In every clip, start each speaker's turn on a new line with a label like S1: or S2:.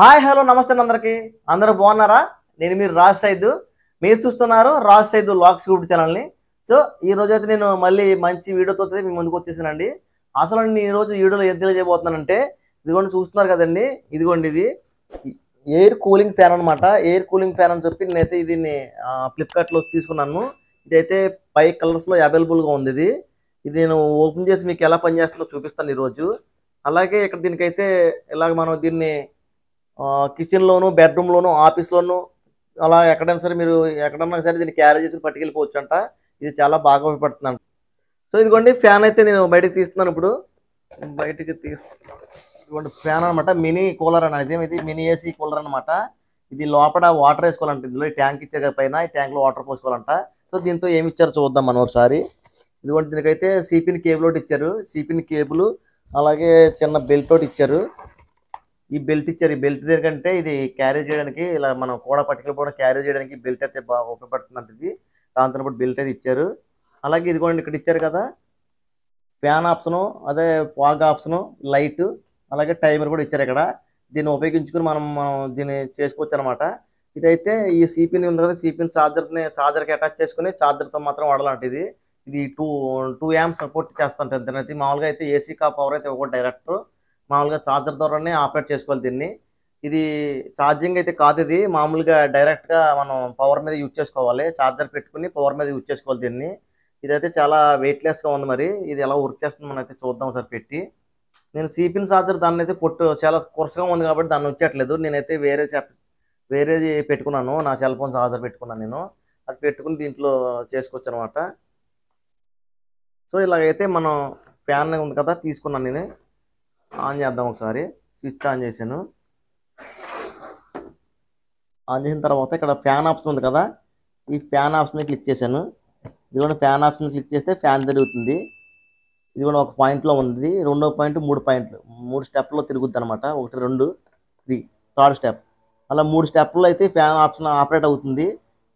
S1: Hi hello నమస్తే అందరికీ. అందరూ బాగున్నారా? నేను మీరు రాజ్ సైద్. మీరు చూస్తున్నారు రాజ్ సైద్ వ్లాగ్స్ యూట్యూబ్ ఛానల్ని. సో ఈ రోజు అయితే నేను మళ్ళీ మంచి వీడియోతో అయితే మీ ముందుకు వచ్చేసానండి. అసలు నేను ఈరోజు వీడియోలో ఏం తెలియజేయబోతున్నానంటే, ఇదిగోండి చూస్తున్నారు కదండి, ఇదిగోండి ఇది ఎయిర్ కూలింగ్ ఫ్యాన్ అనమాట. ఎయిర్ కూలింగ్ ఫ్యాన్ అని చెప్పి నేనైతే దీన్ని ఫ్లిప్కార్ట్లో తీసుకున్నాను. ఇదైతే 5 కలర్స్లో అవైలబుల్గా ఉంది. ఇది నేను ఓపెన్ చేసి మీకు ఎలా పనిచేస్తుందో చూపిస్తాను ఈరోజు. అలాగే ఇక్కడ దీనికైతే ఇలాగ మనం దీన్ని కిచెన్లోను, బెడ్రూమ్లోను, ఆఫీస్లోను, అలా ఎక్కడైనా సరే మీరు ఎక్కడన్నా సరే దీన్ని క్యారీ చేసి పట్టుకెళ్ళిపోవచ్చు అంట. ఇది చాలా బాగా ఉపయోగపడుతుందంట. సో ఇదిగోండి ఫ్యాన్ అయితే నేను బయటకు తీస్తున్నాను. ఇప్పుడు బయటికి ఇదిగోండి ఫ్యాన్ అనమాట. మినీ కూలర్ అనేది ఇది మినీ ఏసీ కూలర్ అనమాట. ఇది లోపల వాటర్ వేసుకోవాలంట. ఇందులో ఈ ట్యాంక్ ఇచ్చారు కదా పైన, ఈ ట్యాంక్లో వాటర్ పోసుకోవాలంట. సో దీంతో ఏమి ఇచ్చారో చూద్దాం మనం ఒకసారి. ఇదిగోండి దీనికైతే సిపిన్ కేబుల్ ఒకటి ఇచ్చారు. సిపిన్ కేబుల్ అలాగే చిన్న బెల్ట్ ఒకటి ఇచ్చారు. ఈ బెల్ట్ ఇచ్చారు. ఈ బెల్ట్ దగ్గరంటే ఇది క్యారీ చేయడానికి, ఇలా మనం కూడా పట్టుకెళ్ళిపోవడం క్యారీ చేయడానికి బెల్ట్ అయితే బాగా ఉపయోగపడుతుందంట. ఇది దాంతో పాటు బెల్ట్ అయితే ఇచ్చారు. అలాగే ఇదిగోండి ఇక్కడ ఇచ్చారు కదా ఫ్యాన్ ఆప్షను, అదే ఫాగ్ ఆప్షను, లైట్, అలాగే టైమర్ కూడా ఇచ్చారు ఇక్కడ. దీన్ని ఉపయోగించుకుని మనం దీన్ని చేసుకోవచ్చు అనమాట. ఇదైతే ఈ సిపిన్ ఉంది కదా, సిపిన్ చార్జర్కి అటాచ్ చేసుకుని చార్జర్తో మాత్రం వాడాలంట. ఇది టూ యాంప్స్ సపోర్ట్ చేస్తుంటే అంతేనైతే. మామూలుగా అయితే ఏసీ పవర్ అయితే ఒక డైరెక్ట్ మామూలుగా చార్జర్ ద్వారానే ఆపరేట్ చేసుకోవాలి దీన్ని. ఇది ఛార్జింగ్ అయితే కాదు, ఇది మామూలుగా డైరెక్ట్గా మనం పవర్ మీద యూజ్ చేసుకోవాలి. చార్జర్ పెట్టుకుని పవర్ మీద యూజ్ చేసుకోవాలి దీన్ని. ఇదైతే చాలా వెయిట్లెస్గా ఉంది. మరి ఇది ఎలా వర్క్ చేస్తుంది మనం అయితే చూద్దాం ఒకసారి పెట్టి. నేను సిపిన్ చార్జర్ దాన్ని అయితే చాలా కురసగా ఉంది కాబట్టి దాన్ని వచ్చేట్లేదు. నేనైతే వేరేది పెట్టుకున్నాను, నా సెల్ ఫోన్ చార్జర్ పెట్టుకున్నాను నేను. అది పెట్టుకుని దీంట్లో చేసుకోవచ్చు అనమాట. సో ఇలాగైతే మనం ఫ్యాన్ ఉంది కదా తీసుకున్నాను నేను. ఆన్ చేద్దాం ఒకసారి. స్విచ్ ఆన్ చేశాను. ఆన్ చేసిన తర్వాత ఇక్కడ ఫ్యాన్ ఆప్షన్ ఉంది కదా, ఈ ఫ్యాన్ ఆప్షన్ క్లిక్ చేశాను. ఇది కూడా ఫ్యాన్ ఆప్షన్ క్లిక్ చేస్తే ఫ్యాన్ తిరుగుతుంది. ఇది కూడా ఒక పాయింట్లో ఉంది. రెండో పాయింట్, 3 పాయింట్లు, 3 స్టెప్లో తిరుగుద్ది అనమాట. 1 2 3 థర్డ్ స్టెప్. అలా 3 స్టెప్లో అయితే ఫ్యాన్ ఆప్షన్ ఆపరేట్ అవుతుంది.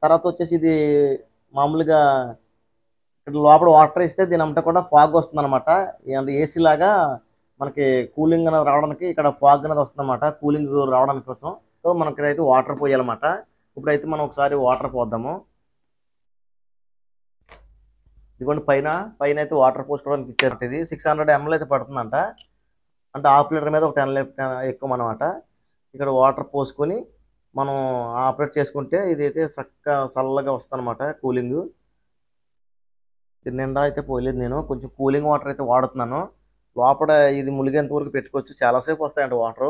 S1: తర్వాత వచ్చేసి ఇది మామూలుగా ఇక్కడ లోపల వాటర్ ఇస్తే దీని అంతా కూడా ఫాగ్ వస్తుంది అనమాట. ఏసీ లాగా మనకి కూలింగ్ అనేది రావడానికి ఇక్కడ ఫాగ్ అనేది వస్తుంది అనమాట, కూలింగ్ రావడానికి కోసం. సో మనకి అయితే వాటర్ పోయాలన్నమాట. ఇప్పుడైతే మనం ఒకసారి వాటర్ పోద్దాము. ఇదిగోండి పైన అయితే వాటర్ పోసుకోవడానికి ఇచ్చారు. ఇది 600 ml అయితే పడుతుందంట. అంటే హాఫ్ లీటర్ మీద ఒక 10 లీటర్ ఎక్కువ అనమాట. ఇక్కడ వాటర్ పోసుకొని మనం ఆపరేట్ చేసుకుంటే ఇదైతే చల్లగా వస్తుంది అనమాట కూలింగ్. నిండా అయితే పోయలేదు, నేను కొంచెం కూలింగ్ వాటర్ అయితే వాడుతున్నాను. లోపల ఇది ములిగేంత వరకు పెట్టుకోవచ్చు, చాలాసేపు వస్తాయంట వాటరు.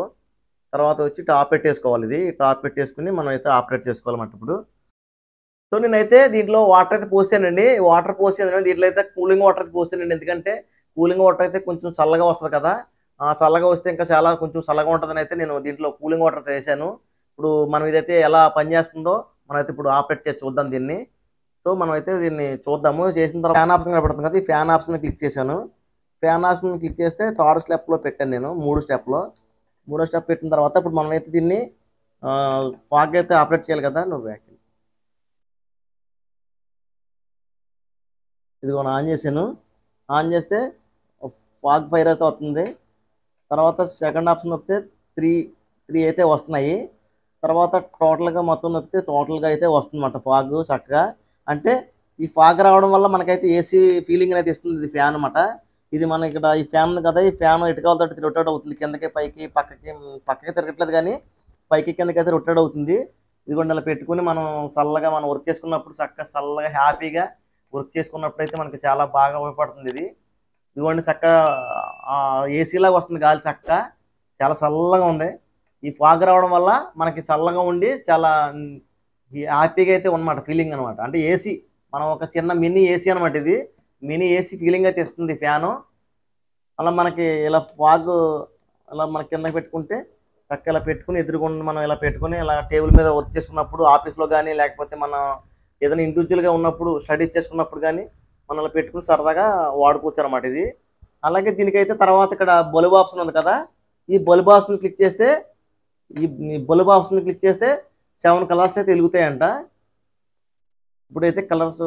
S1: తర్వాత వచ్చి టాప్ పెట్టేసుకోవాలి. ఇది టాప్ పెట్టేసుకుని మనం అయితే ఆపరేట్ చేసుకోవాలన్నమాట ఇప్పుడు. సో నేనైతే దీంట్లో వాటర్ అయితే పోసానండి. వాటర్ పోసాను దీంట్లో అయితే కూలింగ్ వాటర్ అయితే పోసానండి. ఎందుకంటే కూలింగ్ వాటర్ అయితే కొంచెం చల్లగా వస్తుంది కదా, చల్లగా వస్తే ఇంకా చాలా కొంచెం చల్లగా ఉంటుందని అయితే నేను దీంట్లో కూలింగ్ వాటర్ అయితే వేసాను. ఇప్పుడు మనం ఇదైతే ఎలా పనిచేస్తుందో మనం అయితే ఇప్పుడు ఆపరేట్ చేసి చూద్దాం దీన్ని. సో మనం అయితే దీన్ని చూద్దాము. చేసిన తర్వాత ఫ్యాన్ ఆప్షన్ కనబడుతుంది కదా, ఈ ఫ్యాన్ ఆప్షన్ క్లిక్ చేశాను. ఫ్యాన్ ఆప్షన్ క్లిక్ చేస్తే థర్డ్ స్టెప్లో పెట్టాను నేను. 3 స్టెప్లో 3వ స్టెప్ పెట్టిన తర్వాత ఇప్పుడు మనం అయితే దీన్ని ఫాగ్ అయితే ఆపరేట్ చేయాలి కదా. ఇదిగో ఆన్ చేశాను. ఆన్ చేస్తే ఫాగ్ ఫైర్ అయితే వస్తుంది. తర్వాత సెకండ్ ఆప్షన్ నొక్కితే 3 అయితే వస్తున్నాయి. తర్వాత టోటల్గా మొత్తం నొక్కితే టోటల్గా అయితే వస్తుందన్నమాట ఫాగ్ చక్కగా. అంటే ఈ ఫాగ్ రావడం వల్ల మనకైతే ఏసీ ఫీలింగ్ అయితే ఇస్తుంది ఇది ఫ్యాన్ అనమాట. ఇది మన ఇక్కడ ఈ ఫ్యాన్ ఉంది కదా, ఈ ఫ్యాన్ ఇటుకలతో రొటేట్ అవుతుంది. కిందకి పైకి పక్కకి తిరగట్లేదు కానీ పైకి కిందకి అయితే రొటేట్ అవుతుంది. ఇదిగోండి అలా పెట్టుకుని మనం చల్లగా మనం వర్క్ చేసుకున్నప్పుడు చక్కగా చల్లగా హ్యాపీగా వర్క్ చేసుకున్నప్పుడు అయితే మనకి చాలా బాగా ఉపయోగపడుతుంది ఇది. ఇదిగోండి చక్కగా ఏసీలాగా వస్తుంది గాలి, చక్కగా చాలా చల్లగా ఉంది. ఈ ఫాగ్ రావడం వల్ల మనకి చల్లగా ఉండి చాలా హ్యాపీగా అయితే ఉన్నమాట ఫీలింగ్ అనమాట. అంటే ఏసీ మనం ఒక చిన్న మినీ ఏసీ అనమాట. ఇది మినీ ఏసీ ఫీలింగ్ అయితే ఇస్తుంది ఫ్యాను. అలా మనకి ఇలా ఫాగ్ అలా మన కిందకి పెట్టుకుంటే చక్కగా ఇలా పెట్టుకుని ఎదురుకుండా మనం ఇలా పెట్టుకుని ఇలా టేబుల్ మీద వర్క్ చేసుకున్నప్పుడు ఆఫీస్లో కానీ, లేకపోతే మనం ఏదైనా ఇండివిజువల్గా ఉన్నప్పుడు స్టడీ చేసుకున్నప్పుడు కానీ మనం ఇలా పెట్టుకుని సరదాగా వాడుకోవచ్చు అనమాట ఇది. అలాగే దీనికైతే తర్వాత ఇక్కడ బల్బ్ ఆప్షన్ ఉంది కదా, ఈ బల్బ్ ఆప్షన్ క్లిక్ చేస్తే ఈ బల్బ్ ఆప్షన్ క్లిక్ చేస్తే 7 కలర్స్ అయితే వెలుగుతాయంట. ఇప్పుడైతే కలర్స్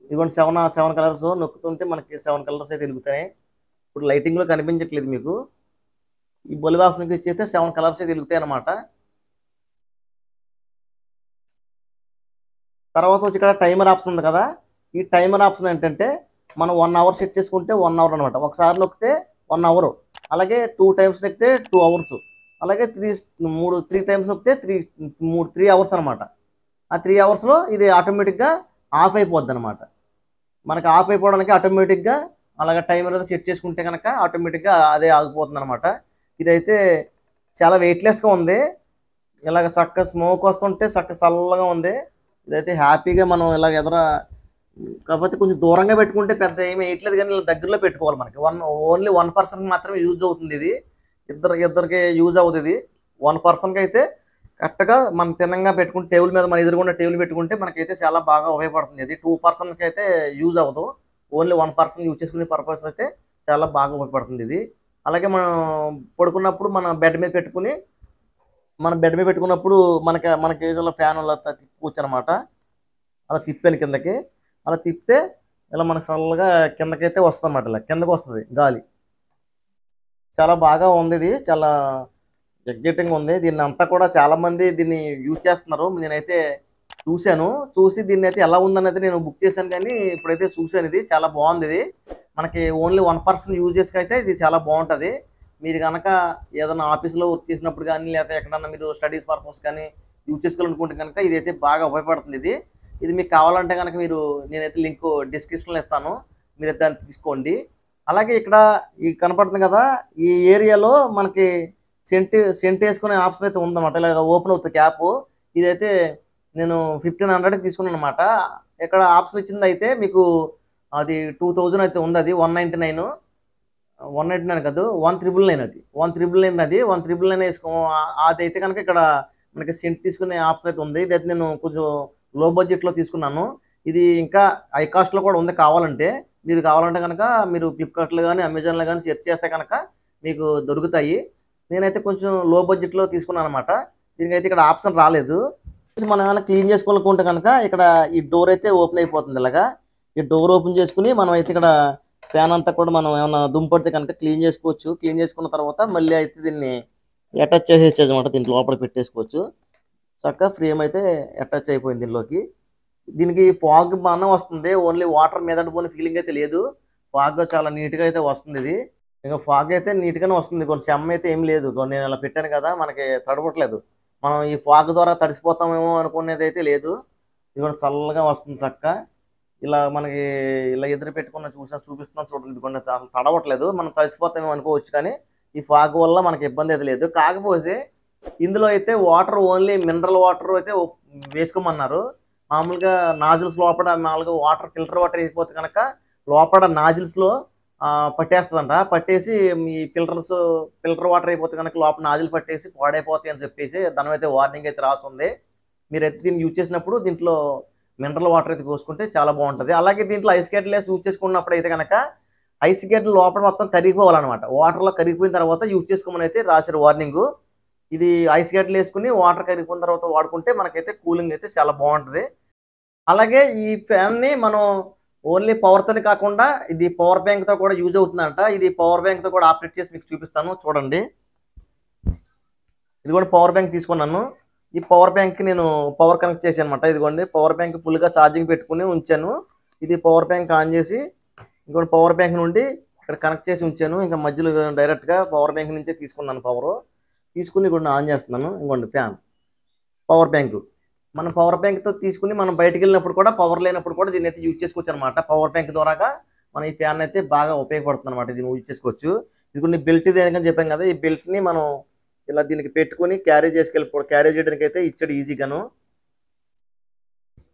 S1: ఇదిగోండి 7 కలర్స్ నొక్కుతుంటే మనకి 7 కలర్స్ అయితే వెలుగుతాయి. ఇప్పుడు లైటింగ్లో కనిపించట్లేదు మీకు. ఈ బల్బ్ ఆప్షన్ క్లిక్ చేస్తే 7 కలర్స్ అయితే వెలుగుతాయి అనమాట. తర్వాత వచ్చి ఇక్కడ టైమర్ ఆప్షన్ ఉంది కదా, ఈ టైమర్ ఆప్షన్ ఏంటంటే మనం 1 అవర్ సెట్ చేసుకుంటే 1 అవర్ అనమాట. ఒకసారి నొక్కితే 1 అవర్, అలాగే 2 టైమ్స్ నొక్కితే 2 అవర్స్, అలాగే 3 టైమ్స్ నొక్కితే 3 అవర్స్ అనమాట. ఆ 3 అవర్స్లో ఇది ఆటోమేటిక్గా ఆఫ్ అయిపోద్ది అనమాట. మనకి ఆఫ్ అయిపోవడానికి ఆటోమేటిక్గా అలాగే టైమర్ అయితే సెట్ చేసుకుంటే కనుక ఆటోమేటిక్గా అదే ఆగిపోతుంది అనమాట. ఇదైతే చాలా వెయిట్లెస్గా ఉంది, ఇలాగ చక్కగా స్మోక్ వస్తుంటే చక్కగా చల్లగా ఉంది. ఇదైతే హ్యాపీగా మనం ఇలాగ కాకపోతే కొంచెం దూరంగా పెట్టుకుంటే పెద్ద ఏమి వేయట్లేదు, కానీ ఇలా దగ్గరలో పెట్టుకోవాలి. మనకి ఓన్లీ 1 పర్సన్కి మాత్రమే యూజ్ అవుతుంది ఇది, ఇద్దరికి యూజ్ అవుతుంది ఇది. 1 పర్సన్కి అయితే కరెక్ట్గా మనం తిన్నంగా పెట్టుకుంటే టేబుల్ మీద మన ఎదురుగుండా టేబుల్ పెట్టుకుంటే మనకైతే చాలా బాగా ఉపయోగపడుతుంది. ఇది 2 పర్సన్కి అయితే యూజ్ అవ్వదు, ఓన్లీ 1 పర్సన్ యూజ్ చేసుకునే పర్పస్ అయితే చాలా బాగా ఉపయోగపడుతుంది ఇది. అలాగే మనం పడుకున్నప్పుడు మన బెడ్ మీద పెట్టుకున్నప్పుడు మనకి ఏజ్లో ఫ్యాన్ అలా తిప్పుకోవచ్చు అనమాట. అలా తిప్పాను కిందకి, అలా తిప్పితే ఇలా మనకు చల్లగా కిందకైతే వస్తుంది అన్నమాట. ఇలా కిందకు వస్తుంది గాలి, చాలా బాగా ఉంది. ఇది చాలా ఎగ్జైటింగ్ ఉంది. దీన్ని అంతా కూడా చాలా మంది దీన్ని యూజ్ చేస్తున్నారు. నేనైతే చూసి దీన్ని అయితే ఎలా ఉందనేది నేను బుక్ చేశాను, కానీ ఇప్పుడైతే చూశాను. ఇది చాలా బాగుంది. ఇది మనకి ఓన్లీ 1 పర్సన్ యూజ్ చేసుకైతే ఇది చాలా బాగుంటుంది. మీరు కనుక ఏదైనా ఆఫీస్లో వర్క్ చేసినప్పుడు కానీ, లేకపోతే ఎక్కడన్నా మీరు స్టడీస్ పర్పస్ కానీ యూజ్ చేసుకోవాలనుకుంటే కనుక ఇదైతే బాగా ఉపయోగపడుతుంది. ఇది మీకు కావాలంటే కనుక నేనైతే లింక్ డిస్క్రిప్షన్లో ఇస్తాను, మీరైతే దాన్ని తీసుకోండి. అలాగే ఇక్కడ ఈ కనపడుతుంది కదా, ఈ ఏరియాలో మనకి సెంట్ వేసుకునే ఆప్షన్ అయితే ఉందన్నమాట. ఇలాగ ఓపెన్ అవుతుంది క్యాప్. ఇదైతే నేను 1500కి తీసుకున్నాను అనమాట. ఇక్కడ ఆప్షన్ ఇచ్చింది అయితే మీకు అది 2000 అయితే ఉంది. అది 199 కాదు, 1399. అది 1399 వేసుకో. అదైతే కనుక ఇక్కడ మనకి సెంట్ తీసుకునే ఆప్షన్ అయితే ఉంది. ఇదైతే నేను కొంచెం లో బడ్జెట్లో తీసుకున్నాను. ఇది ఇంకా హై కాస్ట్లో కూడా ఉంది. కావాలంటే కనుక మీరు ఫ్లిప్కార్ట్లో కానీ అమెజాన్లో కానీ సెర్చ్ చేస్తే కనుక మీకు దొరుకుతాయి. నేనైతే కొంచెం లో బడ్జెట్లో తీసుకున్నాను అనమాట. దీనికైతే ఇక్కడ ఆప్షన్ రాలేదు. మనం ఏమైనా క్లీన్ చేసుకోవాలనుకుంటే కనుక ఇక్కడ ఈ డోర్ అయితే ఓపెన్ అయిపోతుంది. ఇలాగా ఈ డోర్ ఓపెన్ చేసుకుని మనం అయితే ఇక్కడ ఫ్యాన్ అంతా కూడా మనం ఏమైనా దుంపడితే కనుక క్లీన్ చేసుకోవచ్చు. క్లీన్ చేసుకున్న తర్వాత మళ్ళీ అయితే దీన్ని అటాచ్ చేసేయచ్చు అనమాట. దీంట్లో లోపల పెట్టేసుకోవచ్చు. చక్కగా ఫ్రేమ్ అయితే అటాచ్ అయిపోయింది దీనిలోకి. దీనికి ఫాగ్ బాగానే వస్తుంది, ఓన్లీ వాటర్ మీద పోయిన ఫీలింగ్ అయితే లేదు. ఫాగ్ చాలా నీట్గా అయితే వస్తుంది. ఇది ఇంకా ఫాగ్ అయితే నీట్గానే వస్తుంది. కొన్ని సెమ్ అయితే ఏం లేదు. నేను ఇలా పెట్టాను కదా, మనకి తడవట్లేదు. మనం ఈ ఫాగ్ ద్వారా తడిసిపోతామేమో అనుకునేది అయితే లేదు. ఇది కూడా చల్లగా వస్తుంది చక్కగా. ఇలా మనకి ఇలా ఎదురు పెట్టుకున్న చూపిస్తున్నాం చూడండి. ఇది కొన్ని అసలు తడవట్లేదు, మనం తడిసిపోతామేమో అనుకోవచ్చు, కానీ ఈ ఫాగ్ వల్ల మనకి ఇబ్బంది అయితే లేదు. కాకపోతే ఇందులో అయితే వాటర్ ఓన్లీ మినరల్ వాటర్ అయితే వేసుకోమన్నారు. మామూలుగా నాజిల్స్ లోపల మామూలుగా వాటర్ ఫిల్టర్ వాటర్ వేసిపోతే కనుక లోపల నాజిల్స్లో పట్టేస్తుందంట. పట్టేసి ఈ ఫిల్టర్ వాటర్ అయిపోతే కనుక లోపల నాజిల్ పట్టేసి పాడైపోతాయి అని చెప్పేసి దాని అయితే వార్నింగ్ అయితే రాస్తుంది. మీరైతే దీన్ని యూజ్ చేసినప్పుడు దీంట్లో మినరల్ వాటర్ అయితే పోసుకుంటే చాలా బాగుంటుంది. అలాగే దీంట్లో ఐస్ గడ్డలు వేసి యూజ్ చేసుకున్నప్పుడు అయితే కనుక ఐస్ గడ్డలు లోపల మొత్తం కరిగిపోవాలన్నమాట. వాటర్లో కరిగిపోయిన తర్వాత యూజ్ చేసుకోమని అయితే రాశారు వార్నింగ్. ఇది ఐస్ గడ్డలు వేసుకుని వాటర్ కరిగిపోయిన తర్వాత వాడుకుంటే మనకైతే కూలింగ్ అయితే చాలా బాగుంటుంది. అలాగే ఈ ఫ్యాన్ని మనం ఓన్లీ పవర్తోనే కాకుండా ఇది పవర్ బ్యాంక్తో కూడా యూజ్ అవుతుందంట. ఇది పవర్ బ్యాంక్తో కూడా ఆపరేట్ చేసి మీకు చూపిస్తాను చూడండి. ఇదిగోండి పవర్ బ్యాంక్ తీసుకున్నాను. ఈ పవర్ బ్యాంక్ నేను పవర్ కనెక్ట్ చేశాను అనమాట. ఇదిగోండి పవర్ బ్యాంక్ ఫుల్గా ఛార్జింగ్ పెట్టుకుని ఉంచాను. ఇది పవర్ బ్యాంక్ ఆన్ చేసి ఇంకోటి పవర్ బ్యాంక్ నుండి ఇక్కడ కనెక్ట్ చేసి ఉంచాను. ఇంకా మధ్యలో డైరెక్ట్గా పవర్ బ్యాంక్ నుంచే తీసుకున్నాను. పవర్ తీసుకుని ఇక్కడ ఆన్ చేస్తున్నాను. ఇంకోండి ఫ్యాన్ పవర్ బ్యాంకు. మనం పవర్ బ్యాంక్తో తీసుకుని మనం బయటకు వెళ్ళినప్పుడు కూడా పవర్ లేనప్పుడు కూడా దీన్ని అయితే యూజ్ చేసుకోవచ్చు అనమాట. పవర్ బ్యాంక్ ద్వారాగా మన ఈ ఫ్యాన్ అయితే బాగా ఉపయోగపడుతుంది అనమాట. దీన్ని యూజ్ చేసుకోవచ్చు. ఇది కొన్ని బెల్ట్ దేనికని చెప్పాం కదా, ఈ బెల్ట్ని మనం ఇలా దీనికి పెట్టుకుని క్యారీ చేయడానికి అయితే ఇచ్చాడు ఈజీగాను.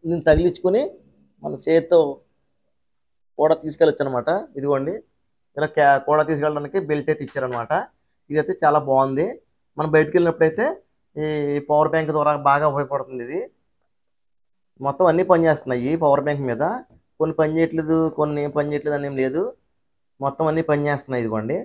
S1: దీన్ని తగిలించుకొని మన చేతితో కూడా తీసుకెళ్ళొచ్చు అనమాట. ఇదిగోండి ఇలా కూడా తీసుకెళ్ళడానికి బెల్ట్ అయితే ఇచ్చారనమాట. ఇదైతే చాలా బాగుంది. మనం బయటకు వెళ్ళినప్పుడు అయితే ఈ పవర్ బ్యాంక్ ద్వారా బాగా ఉపయోగపడుతుంది. ఇది మొత్తం అన్నీ పనిచేస్తున్నాయి పవర్ బ్యాంక్ మీద. కొన్ని పని చేయట్లేదు, కొన్ని ఏం పని చేయట్లేదు అని ఏం లేదు, మొత్తం అన్నీ పనిచేస్తున్నాయి. ఇదిగోండి.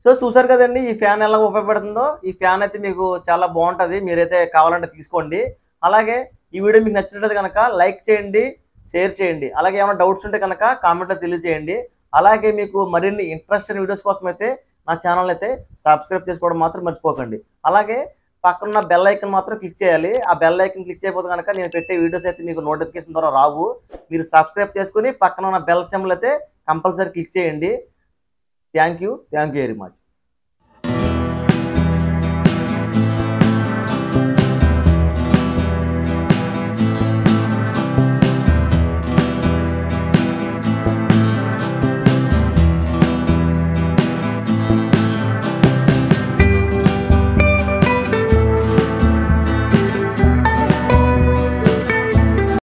S1: సో చూసారు కదండి ఈ ఫ్యాన్ ఎలా ఉపయోగపడుతుందో. ఈ ఫ్యాన్ అయితే మీకు చాలా బాగుంటుంది, మీరైతే కావాలంటే తీసుకోండి. అలాగే ఈ వీడియో మీకు నచ్చినట్లయితే కనుక లైక్ చేయండి, షేర్ చేయండి. అలాగే ఏమైనా డౌట్స్ ఉంటే కనుక కామెంట్లో తెలియజేయండి. అలాగే మీకు మరిన్ని ఇంట్రెస్టింగ్ వీడియోస్ కోసం అయితే నా ఛానల్ అయితే సబ్స్క్రైబ్ చేసుకోవడం మాత్రం మర్చిపోకండి. అలాగే పక్కన ఉన్న బెల్ ఐకన్ మాత్రం క్లిక్ చేయాలి. ఆ బెల్ ఐకన్ క్లిక్ చేయకపోతే కనుక నేను పెట్టే వీడియోస్ అయితే మీకు నోటిఫికేషన్ ద్వారా రావు. మీరు సబ్స్క్రైబ్ చేసుకుని పక్కన ఉన్న బెల్ సింబల్ అయితే కంపల్సరీ క్లిక్ చేయండి. Thank you very much.